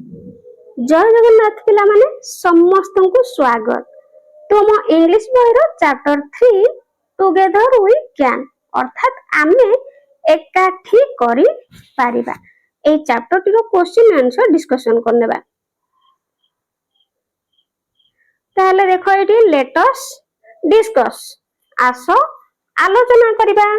जय जगन्नाथ पिला माने समस्त को स्वागत। तुम इंग्लिश बही चैप्टर 3 टुगेदर वी कैन अर्थात आमे एकाठी करी पारिबा ए चैप्टर टी क्वेश्चन आंसर डिस्कशन करनेबा। ताहले देखो एटी लेट अस डिस्कस आसो आलोचना करिबा।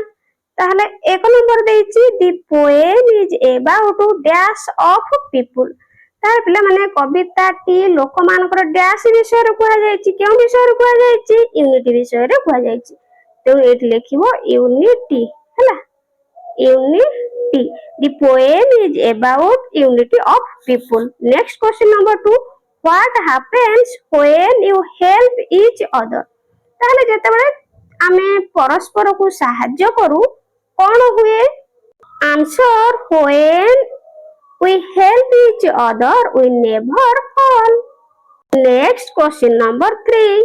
ताहले एक नंबर देइची the poem is about dash of people. तार पिला माने कविता टी लोक मानकर डैश विषय रे कुआ जायछि केउ विषय रे कुआ जायछि यूनिटी विषय रे कुआ जायछि। तो एट लिखिबो यूनिटी हला unity the poem is about unity of people. Next question number 2 what happens when you help each other. ताले जेतेबेले आमे परस्पर को सहाय्य करू कोन हुए answer when we help each other we never fall. Next question number 3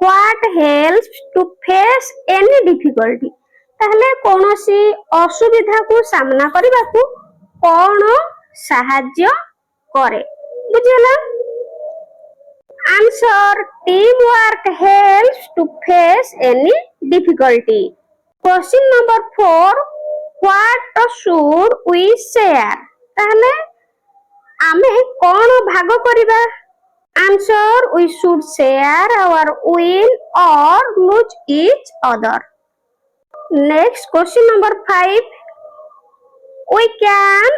what helps to face any difficulty। ताहले कोनोसी असुविधा को सामना करिबा को कोन सहाय्य करे बुझला। Answer team work helps to face any difficulty। Question number 4 what should we share। ताहले आमे कोन भाग करिबा answer we should share our win और lose each other. Next question number 5 we can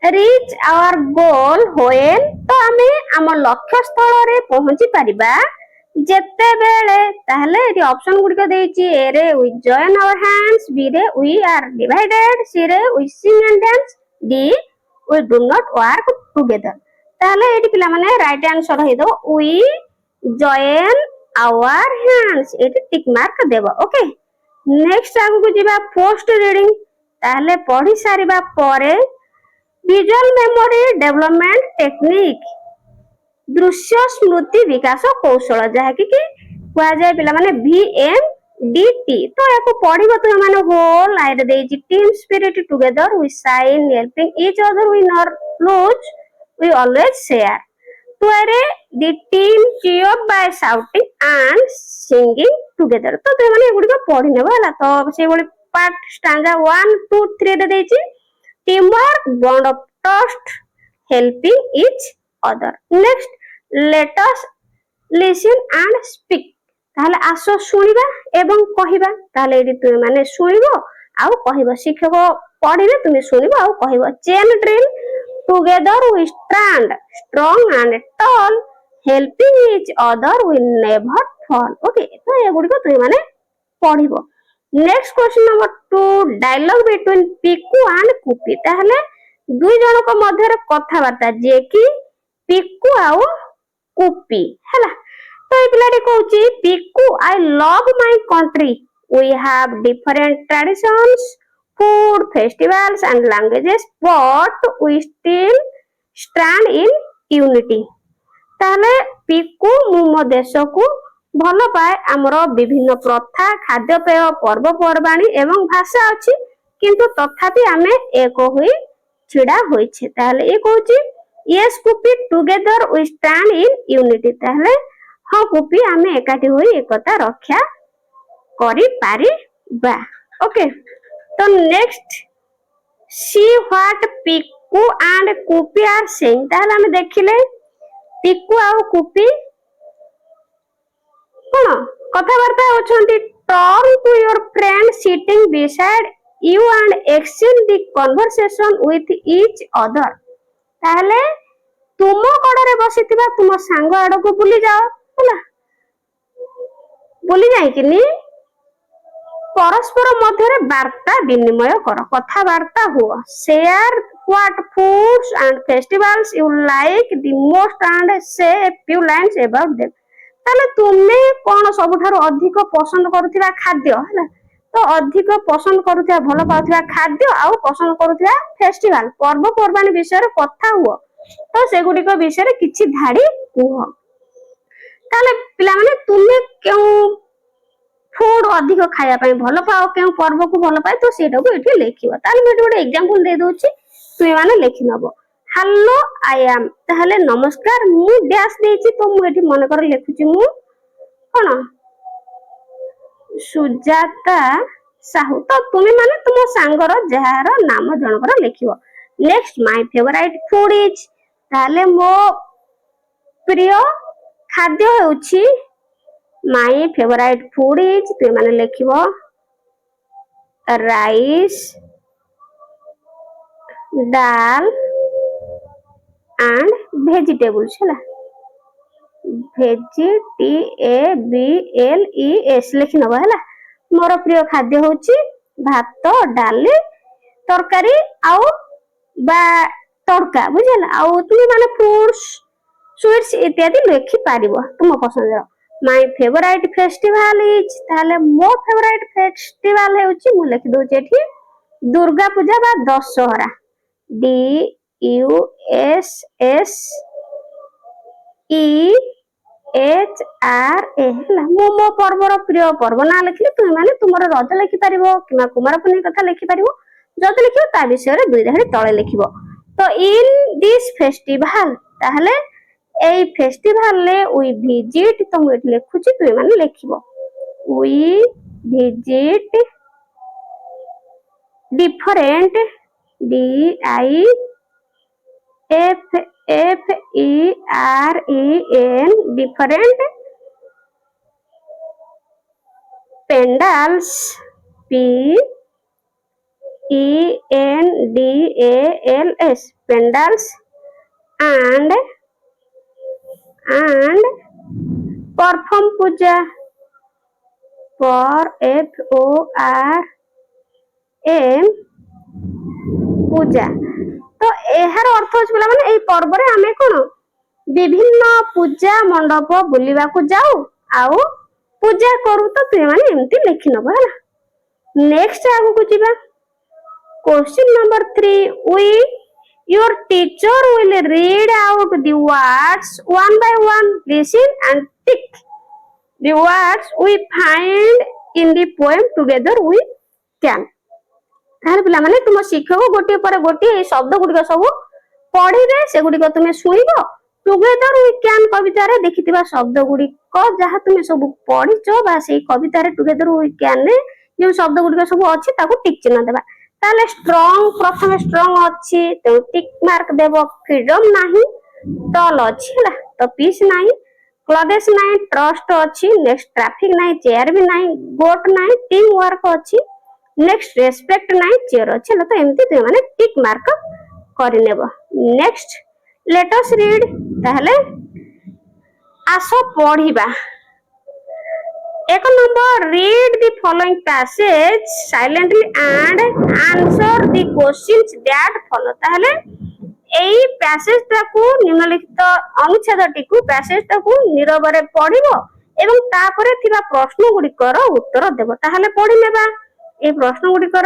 reach our goal when. तो आमे हम लक्ष्य स्थल रे पहुंची परिबा जेते बेले। ताहले एटी ऑप्शन गुडी को देइची ए रे we join our hands B रे वी आर डिवाइडेड सी रे we sing and dance D we do not work together। ताहले एटी पिला माने राइट आंसर हे दो we join our hands eighty tick mark देबो ओके। नेक्स्ट आगु को जिबा पोस्ट रीडिंग। ताहले पढी सारिबा परे विजुअल मेमोरी डेवलपमेंट टेक्निक दृश्य स्मृति विकास कौशल जहा कि कुआ जाय पिला माने VMDT। तो याको पढिबो तो माने होल आइड देजी team spirit together we shine helping each other we not lose we always share. तो अरे the team cheer by shouting and singing together. तो माने गुडी को पढि नेबो हला। तो से बोली पार्ट स्टैंजा 1 2 3 रे देजी team work bond of trust helping each other. Next let us listen and speak. ताहले आसो सुनिबा एवं कहिबा। ताहले एडी तुमे माने सुनिबो आउ कहिबो शिक्षक पढिले तुमे सुनिबो आउ कहिबो। Chain drill together we stand strong and tall helping each other we never fall okay. तो ए गुडी को तुमे माने पढिबो। Next question number 2 dialogue between Piku and Kupi. ताहले दुई जन को मध्य रे कथा वार्ता जे कि पिकू आउ कुपी हैला। तो ए पिलाटी कहूची Piku I love my country we have different traditions food festivals and languages but we still stand in unity. ताले पिकू मु मो देश को भल पाए आमर विभिन्न प्रथा खाद्यपेय पर्वपर्वाणी एवं भाषा अछि किंतु तथापि आमे एक होई छिड़ा होइछे। ताले ए कहूची yes Kupi together we stand in unity. ताले हाँ कुपी आमे एकाठी होई एकता रक्षा करी पारिबा ओके। तो next see what Piku and Kupi are saying. ताहले आमे देखिले पिकू आ कुपी कोन कथा वार्ता होछंती। Turn to your friend sitting beside you and exchange the conversation with each other. ताहले तुम कड़े बसिथिबा तुम सांग आड़ को बुली जाओ होला बुली जाई किनी परस्पर मध्य रे वार्ता विनिमय कर कथा वार्ता हुआ। Share what foods and festivals you like the most and say a few lines about them. ताले तुमे कोन सबठारो अधिक पसंद करूथिबा खाद्य हैला। तो अधिक पसंद करूथिबा भलो पाउथिबा खाद्य आउ पसंद करूथिबा फेस्टिवल पर्वपर्वाणी विषय रे कथा हुआ। तो से गुडी को विषय रे किछि धाडी कुह। ताले पिला माने तुमे केउ फूड अधिक खाया पई भलो पाओ केउ पर्व को भलो पाए तो सेटा को एठी लेखिबा। ताले मैं गोटे एग्जांपल दे दोछि तुमे माने लेखि नबो। hello I am ताहले नमस्कार मु डैश देछि तो मु एठी मन कर लिखुछि मु कोन सुजाता साहू तो तुम माने तुम सांगर जहार नाम जनकर लिखिबो next my favourite food is ताहले मो प्रिय खाद्य हेउछि माय फेवरेट फूड इज तुम माने लिखिबो राइस दाल एंड वेजिटेबल्स है VEGTABLES लिखि नबो है मोर प्रिय खाद्य होची भात डाली तरकारी आउ बा तड़का बुझला आउ तुम माने फ्रूट्स स्वीट्स इत्यादि लिखि पारिबो तुम पसंद माय फेवरेट फेस्टिवल इज ताले मो फेवरेट फेस्टिवल हेउची मु लिखि दोचे एठी दुर्गा पूजा बा दशहरा DUSSEHRA मो पर्वर प्रिय पर्व ना लिखली तुम माने तुमर रज लिखि पारिबो किमा कुमार पुनी कथा लिखि पारिबो जद लिखिबो ता विषय रे दुई धाड़ी तळे लिखिबो तो इन दिस फेस्टिवल ताहले एई फेस्टिवल ले वी विजिट तो मु एठी लिखुची तुम माने लिखिबो we visit different DIFFEREN different pandals PENDALS pandals and perform puja FORM puja तो एहार अर्थ होछ बोला माने एई पर्व रे हमें कोन विभिन्न पूजा मंडप बुलिबा को जाऊ आउ पूजा करू तो तुम माने एमती लिखि नबो हला नेक्स्ट आगु को जिबा question number 3 we your teacher will read out the words one by one listen and tick the words we find in the poem together we can तार पिला माने तुम शिक्षक गोटे पर गोटे शब्द गुडी सब पढ़िबे से गुडी को तुम सुनिबो टुगेदर वी कैन कविता रे देखितिबा शब्द गुडी को जहा तुम सब पढ़िचो बा से कविता रे टुगेदर वी कैन रे जो शब्द गुडी सब अछि ताको टिक चिन्ह देबा ताले स्ट्रांग प्रथम स्ट्रांग अछि तो टिक मार्क देबो फ्रीडम नाही टल अछि हला तो पीस नाही क्लॉथेस नाही ट्रस्ट अछि नेक्स्ट ट्रैफिक नाही चेयर भी नाही गोट नाही टीम वर्क अछि नेक्स्ट रेस्पेक्ट नाही चेयर अछि तो एमती तुम माने टिक मार्क करि नेबो नेक्स्ट लेट अस रीड ताहले आसो पढिबा एक number read the following passage silently and answer the questions that follow ताहले एई पैसेज ताकू निम्नलिखित अनुच्छेद टिकू पैसेज ताकू नीरव रे पढिबो एवं तापरे थिबा प्रश्न गुडी कर उत्तर देबो ताहले पढि नेबा ए प्रश्न गुडी कर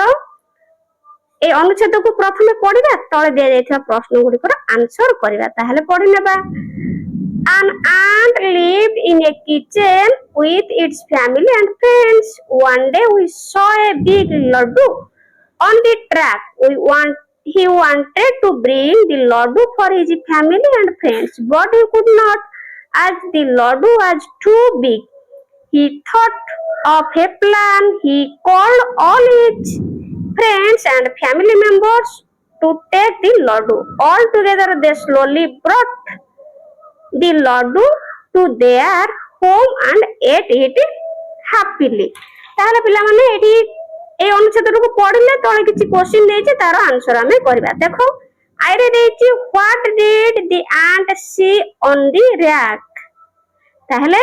ए अनुच्छेद को प्रथमे पढिबा तळे दे जायथिबा प्रश्न गुडी कर आंसर करिबा ताहले पढि नेबा An ant lived in a kitchen with its family and friends. One day we saw a big laddu on the track. He wanted to bring the laddu for his family and friends, but he could not as the laddu was too big. He thought of a plan. He called all his friends and family members to take the laddu. All together they slowly brought the laddu to their home and ate it happily ताहले पिला माने एठी ए अनुच्छेद को पढिले तळे किछि question देछि तार आंसर हमें करबा देखो आइरे देछि what did the ant see on the rack ताहले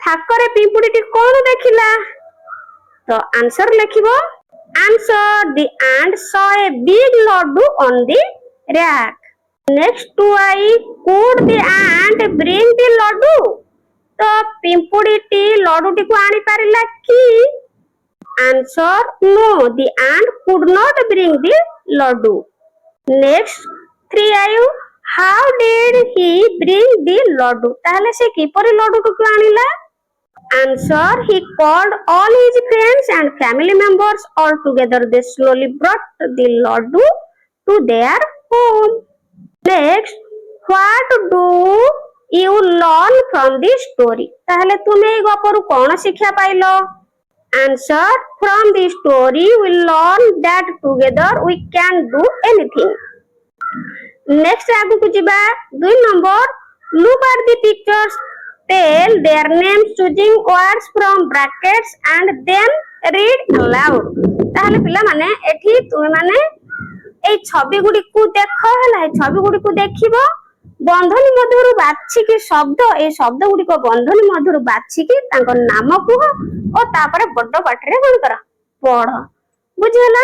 थाकरे पिंपुडीटी कोन देखिला तो आंसर लिखिबो answer the ant saw a big laddu on the rack next to I could the ant bring the laddu तो पिंपुडीटी लड्डूटी को आनी पारिला कि answer no the ant could not bring the laddu next 3 how did he bring the laddu ताहले से किपरि लड्डू को आनिला answer he called all his friends and family members all together they slowly brought the laddu to their home Next, what do you learn from this story? তাহলে তুমি এই গপରୁ কোন শিକ୍ଷା পাইলো? Answer, from the story we learn that together we can do anything. Next ଆଗକୁ ଯିବା 2 number, look at the pictures, tell their names choosing words from brackets and then read aloud. ତାହେଲେ ପିଲାମାନେ ଏଠି ତୁମେ ମାନେ এই ছবি গুড়িকু দেখ ହେଲା এই ছবি গুড়িকু ଦେଖିବ বন্ধনী ମଧ୍ୟରୁ ବାଛିକି ଶବ୍ଦ এই ଶବ୍ଦ ଗୁଡିକ ବନ୍ଧନୀ ମଧ୍ୟରୁ ବାଛିକି ତାଙ୍କ ନାମ କୁହ ଓ ତାପରେ ବଡ ପାଟିରେ କଣ କର ପଢ ବୁଝିହେଲା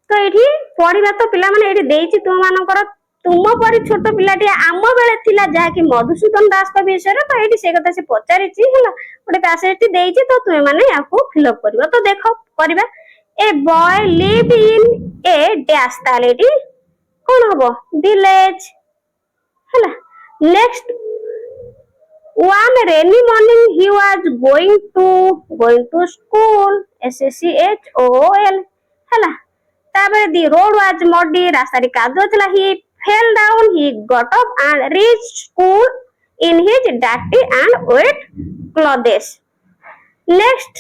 ତ ଏଠି ପଢିବା ତ ପିଲାମାନେ ଏଠି ଦେଇଛି ତୁମ ମାନଙ୍କର ତୁମ ପରି ଛୋଟ ପିଲାଟି ଆମ ବେଳେ ଥିଲା ଯାହାକି ମଧୁସୂଦନ ଦାସଙ୍କ ବିଷୟରେ ତ ଏଠି ସେ କଥା ସେ ପଚାରିଛି ହେଲା ଗୋଟେ ପ୍ୟାସେଜଟି ଦେଇଛି ତ ତୁମେ ମାନେ ୟାକୁ ଫିଲଅପ କରିବ ତ ଦେଖ କରିବା A boy lived in a dash ତାହେଲେ ଏଠି କଣ ହବ village ହେଲା next one rainy morning he was going to school SSCHOOL ହେଲା ତାପରେ the road was muddy ରାସ୍ତାରେ କାଦୁଅ ଥିଲା he fell down he got up and reached school in his dirty and wet clothes next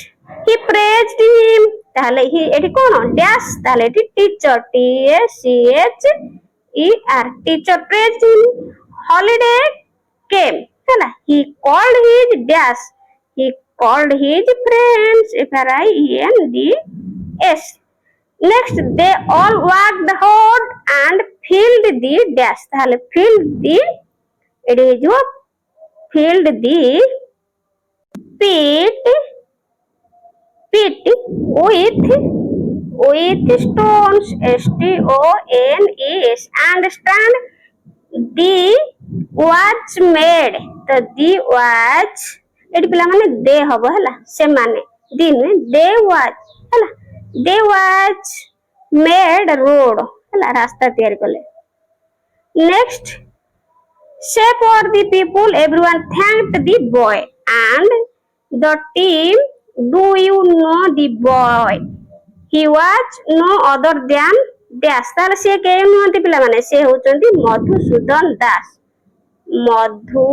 he praised him তাহলে হি এটি কোন dash তাহলে এটি teacher TACHER teacher praised him holiday came ହେଲା he called his dash he called his friends FRIENDS next they all worked hard and filled the dash তাহলে filled the এটি হইଯିବ filled the pit with stones STONES and stand the watch made the watch ଏଠି ପିଲାମାନେ ଦେ ହବ ହେଲା ସେମାନେ ଦି ନୁହେଁ they watch made road ହେଲା ରାସ୍ତା ତିଆରି କଲେ next say for the people everyone thanked the boy and the team Do you know the boy? He was no other than dash ତାହେଲେ ସେ କେହି ନୁହନ୍ତି ପିଲାମାନେ ସେ ହଉଛନ୍ତି ମଧୁସୂଦନ ଦାସ ମଧୁ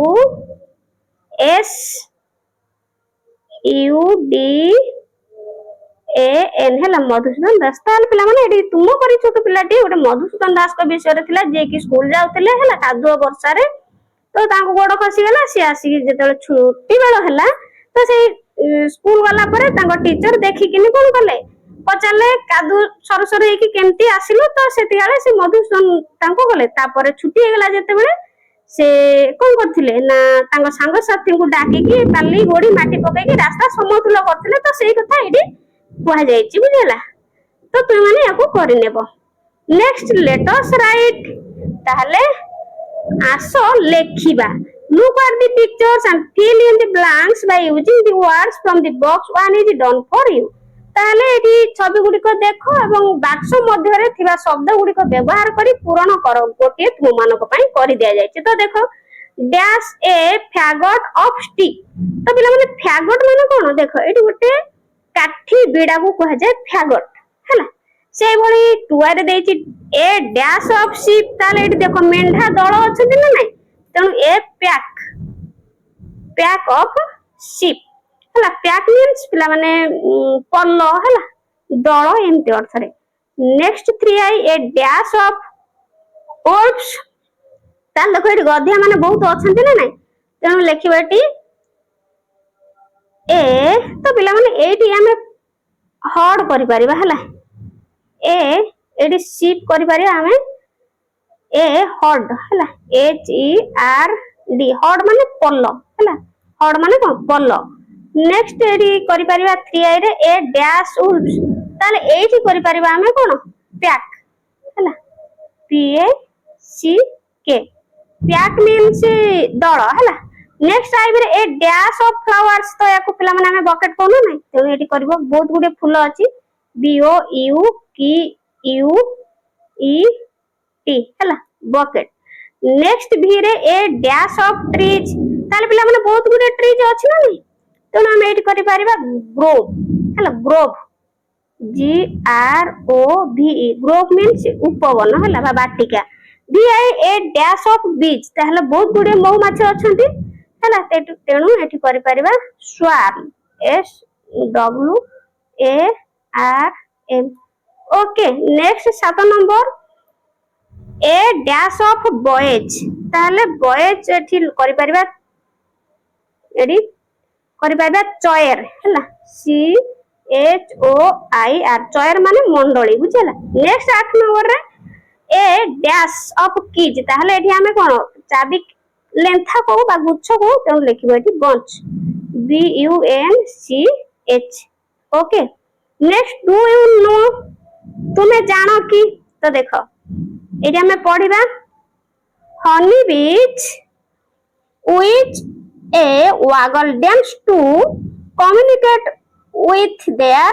SUDAN ହେଲା ମଧୁସୂଦନ ଦାସ ତାହେଲେ ପିଲାମାନେ ଏଠି ତୁମ ପରି ଛୋଟ ପିଲାଟି ଗୋଟେ ମଧୁସୂଦନ ଦାସଙ୍କ ବିଷୟରେ ଥିଲା ଯିଏକି ସ୍କୁଲ ଯାଉଥିଲେ ହେଲା କାଦୁଅ ବର୍ଷାରେ ତ ତାଙ୍କୁ ଗୋଡ ଖସିଗଲା ସେ ଆସିକି ଯେତେବେଳେ ଛୁଟି ବେଳ ହେଲା ତ ସେଇ ସ୍କୁଲ ଗଲା ପରେ ତାଙ୍କ ଟିଚର ଦେଖିକିନି କଣ କଲେ ପଚାରିଲେ କାଦୁ ସରସର ହେଇକି କେମିତି ଆସିଲୁ ତ ସେତିବେଳେ ସେ ମଧୁସୂଦନ ତାଙ୍କୁ ଗଲେ ତାପରେ ଛୁଟି ହେଇଗଲା ଯେତେବେଳେ ସେ କଣ କରିଥିଲେ ନା ତାଙ୍କ ସାଙ୍ଗସାଥୀଙ୍କୁ ଡାକିକି ବାଲି ଗୋଡି ମାଟି ପକେଇକି ରାସ୍ତା ସମତୁଲ କରିଥିଲେ ତ ସେଇ କଥା ଏଠି କୁହାଯାଇଛି ବୁଝିଲା ତ ତୁମେ ମାନେ ୟାକୁ କରିନେବ ନେକ୍ସଟ ଲେଟ୍ ଅସ୍ ରାଇଟ୍ ତାହେଲେ ଆସ ଲେଖିବା Look at the pictures and fill in the blanks by using the words from the box one is done for you. তাহলে এটি ছবি গুড়িক দেখ এবং বাক্স মধ্যে থিবা শব্দ গুড়িক ব্যবহার করে পূরণ কর গোটিয়ে তুমମାନଙ୍କ ପାଇଁ କରି দিয়া যাইছে তো দেখো ড্যাশ এ ফ্যাগট অফ স্টিক তো পিলা মানে ফ্যাগট মানে কোন দেখো এটি গোটে কাঠি বিড়াକୁ କୁହାଯାଏ ফ্যাগট ହେଲା সেই ভଳି টুয়ারে ଦେଇଛି এ ড্যাশ অফ শিপ তাহলে এটি দেখো মেଣ୍ଢା দଳ অଛନ୍ତି না নাই ତେଣୁ ଏ ପ୍ୟାକ୍ ଅଫ ଶିପ୍ ହେଲା ପ୍ୟାକ୍ ମିନ୍ସ ପିଲାମାନେ ପଲ ହେଲା ଦଳ ଏମିତି ଅର୍ଥରେ ନେକ୍ସଟ 3I ଏ ଡ୍ୟାଶ ଅଫ ଓଲ୍ଫସ୍ ତାହେଲେ ଦେଖ ଏଠି ଗଧିଆ ମାନେ ବହୁତ ଅଛନ୍ତି ନା ନାଇଁ ତେଣୁ ଲେଖିବା ଏଠି ଏ ତ ପିଲାମାନେ ଏଇଠି ଆମେ ହର୍ଡ କରିପାରିବା ହେଲା ଏ ଏଠି ଶିପ୍ କରିପାରିବା ଆମେ ए हॉर्ड हैला HERD हॉर्ड माने पल्ल हैला हॉर्ड माने कोन पल्ल नेक्स्ट एडी करि परिबा 3I रे ए डैश उल्फ्स ताले एठी करि परिबा हमें कोन पैक हैला PACK पैक मींस दळ हैला नेक्स्ट आई रे ए डैश ऑफ फ्लावर्स तो याको पिला माने हमें बकेट कोन नै तो एठी करबो बहुत गुडे फूल अछि BOUQUET हैला बकेट नेक्स्ट भी रे ए डैश ऑफ ट्रीज ताले पिला माने बहुत गुडे ट्रीज अछि ना नै तो हम एडी करि परिबा ग्रोव हैला ग्रोव GROVE ग्रोव मींस उपवन हैला बा बाटिका BI a dash of bees ताहले बहुत गुडे महुमाछी अछंती हैला तेणु एठी करि परिबा swarm SWARM okay next 7 number a dash of boys ताहले boys एठी करि परिबा एडी करि परिबा चयर हैला CHOIR चयर माने मंडली बुझला नेक्स्ट 8 नंबर रे ए डैश ऑफ कीज ताहले एठी हमें कोन चाबी लेंथा को बा गुच्छ को तेन लिखिबो एठी bunch BUNCH okay next do you know तुम्हें जानो कि तो देखो एठी हमें पढिबा हनी बीच which a waggle dance to communicate with their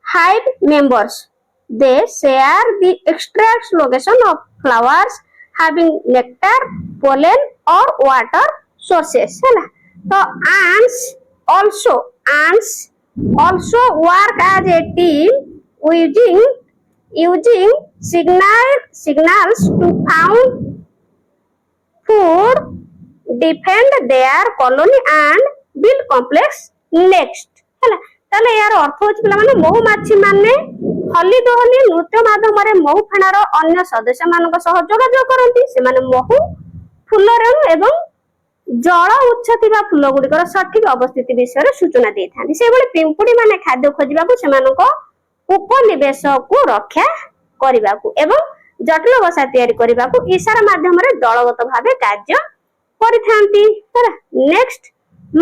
hive members. They share the extract location of flowers having nectar, pollen or water sources. So ants also work as a team using signals to found food, defend their colony and build complex next. ताले यार अर्थ होछि पिला माने महुमाछी माने हली दोहली नृत्य माध्यम रे महु फेणार अन्य सदस्य मानक सह जोगाजोग करंती से माने महु फूल रेणु एवं जल उच्च थिबा फूल गुडिकर सठिक अवस्थिति विषय सूचना देथानी से बळे पिंपुडी माने खाद्य खोजिबा को से मानक उपनिवेश को रक्षा करिबा को एवं जटिल बसा तयारी करिबा को इशारा माध्यम रे दलगत भाबे कार्य करिथांती next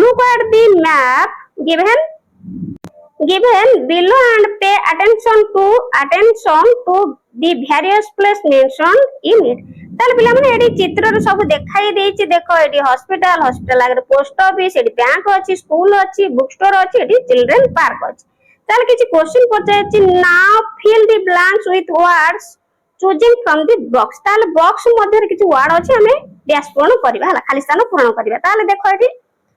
look at the map given below and pay attention to the various place mentioned in it ताले पिला माने एडी चित्र रे सब देखाई देछि देखो एडी हॉस्पिटल आगे पोस्ट ऑफिस एडी बैंक अछि स्कूल अछि बुक स्टोर अछि एडी चिल्ड्रन पार्क अछि ताले किछि क्वेश्चन पचाछि now fill the blanks with words choosing from the box ताले बॉक्स मध्ये रे किछि वर्ड अछि हमें डैश पूर्ण करबा हला खाली स्थान पूर्ण करबा ताले देखो एडी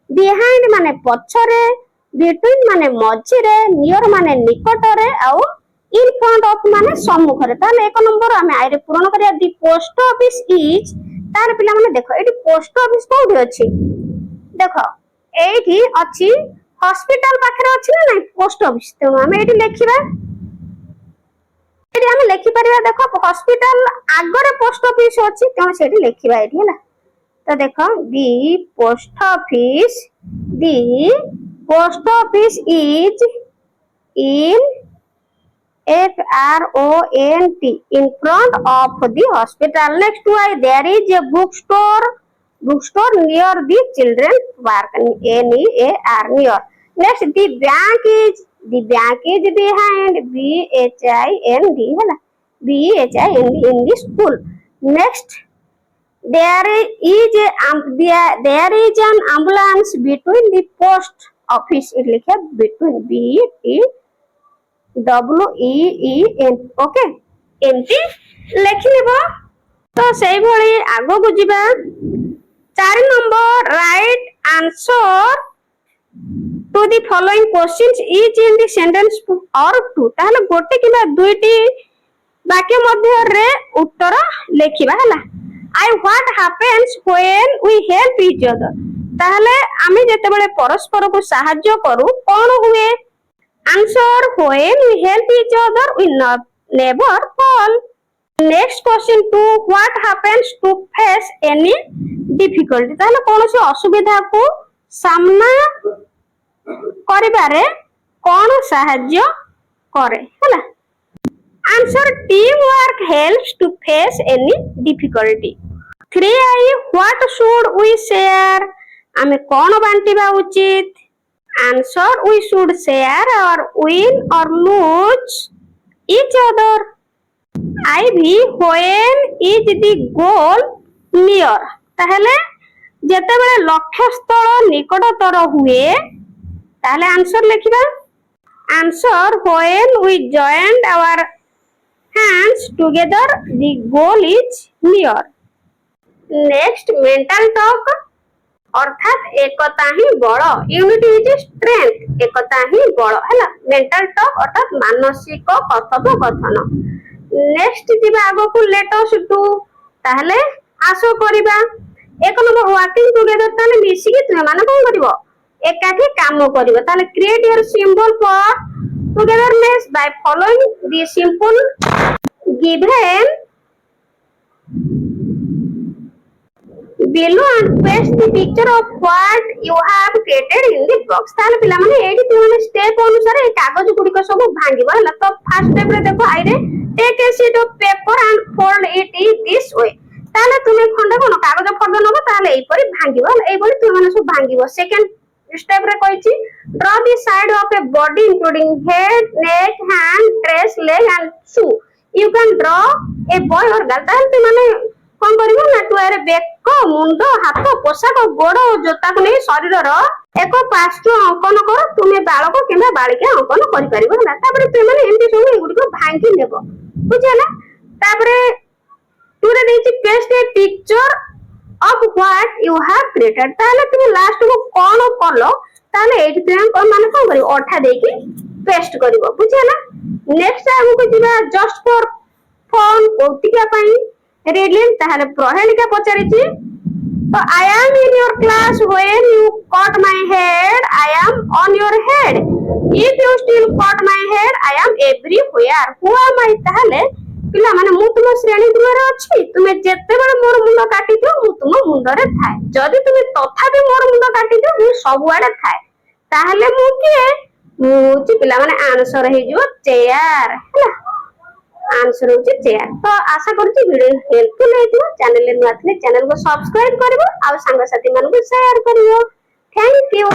बिहाइंड माने पछरे between माने मझी रे नियर माने निकट रे आउ in front of माने सम्मुख रे ताले एक नंबर हमें आइ रे पूर्ण करिया दी पोस्ट ऑफिस इज तार पिला माने देखो एठी पोस्ट ऑफिस कोठी अछि देखो एठी अछि हॉस्पिटल पाखरे अछि ना नहीं पोस्ट ऑफिस तो हमें एठी लिखिबा एठी हमें लिखि परिबा देखो हॉस्पिटल आगरे पोस्ट ऑफिस अछि तो सेठी लिखिबा एठी हला तो देखो the post office is in front in front of the hospital. Next to it there is a bookstore near the children's park NEAR near. Next the bank is behind BHIND in the school. Next there is an ambulance between the post office it लिखे between BTWEEN okay एमती लिखिबो तो सेही भली आगो को जिबा 4 number right answer to the following questions each in the sentence or two ताहले गोटे किबा दुईटी वाक्य मध्य रे उत्तर लिखिबा हला I what happens when we help each other ताहले आमी जते बेले परस्पर को सहाय्य करू कोन हुए answer when we help each other we never fall next question two what happens to face any difficulty ताहले कोन से असुविधा को सामना करिबारे कोन सहाय्य करे हला answer team work helps to face any difficulty 3I what should we share आमे कोन बांटीबा उचित answer we should share or win और lose each other IV when is the goal near ताहले जते बेले लक्ष्य स्थल निकटतर हुए ताहले आंसर लिखिबा answer when we joined our hands together the goal is near next mental talk अर्थात एकता ही बल यूनिटी इज स्ट्रेंथ एकता ही बल हैला मेंटल टॉक अर्थात मानसिक कथोपकथन नेक्स्ट जिबा आगो को लेट अस टू ताहले आसो करिबा एक नंबर वर्किंग टुगेदर ताले मिसी कि तुमे माने कोन करिवो एकाकी काम करिवो ताले create your symbol for togetherness by following the simple given below and paste the picture of what you have created in the box ताले पिला माने एडी तुम माने स्टेप अनुसार ए कागज गुडी को सब भांगिबो हला तो फर्स्ट स्टेप रे देखो आई रे take a sheet of paper and fold it in this way ताले तुमे खंडे कोन कागज फोल्ड नबो ताले एई परी भांगिबो हला एई परी तुम माने सब भांगिबो सेकंड स्टेप रे कहिची draw the side of a body including head neck hand dress leg and shoe you can draw a boy or girl ताले तुम माने कौन करिवो ना तू एरे बेक मुंड हाथ पोशाक गोड़ जोता को नहीं शरीर एक पार्श्व अंकन कर तुम्हें बालक किंबा बालिका अंकन करि परिबो ना तापरे तुम माने एंती सब एगुडी को भांगी नेबो बुझिला तापरे तू रे देछि paste a picture of what you have created ताले तुम लास्ट को कोन करलो ताले एठी तुम कोन माने कोन करिवो अठा देकी पेस्ट करिवो बुझिला नेक्स्ट हमको जिबा जस्ट फॉर फन कौतिका पई रीडिंग ताहले प्रहेलिका पचारिची तो I am in your class when you cut my head I am on your head if you still cut my head I am everywhere who am I ताहले पिला माने मु तुम श्रेणी गृह अछि तुमे जेते बेले मोर मुंड काटी दियो मु तुम मुंड रे थाए जदी तुमे तथापि मोर मुंड काटी दियो मु सब आड़े थाए ताहले मु किए मु छि पिला माने आंसर हे जो चेयर हैला आंसर होची चेयर तो आशा करछि वीडियो हेल्पफुल हेतु चैनल नुआ थले चैनल को सब्सक्राइब करबो आ संग साथी मन को शेयर करियो थैंक यू।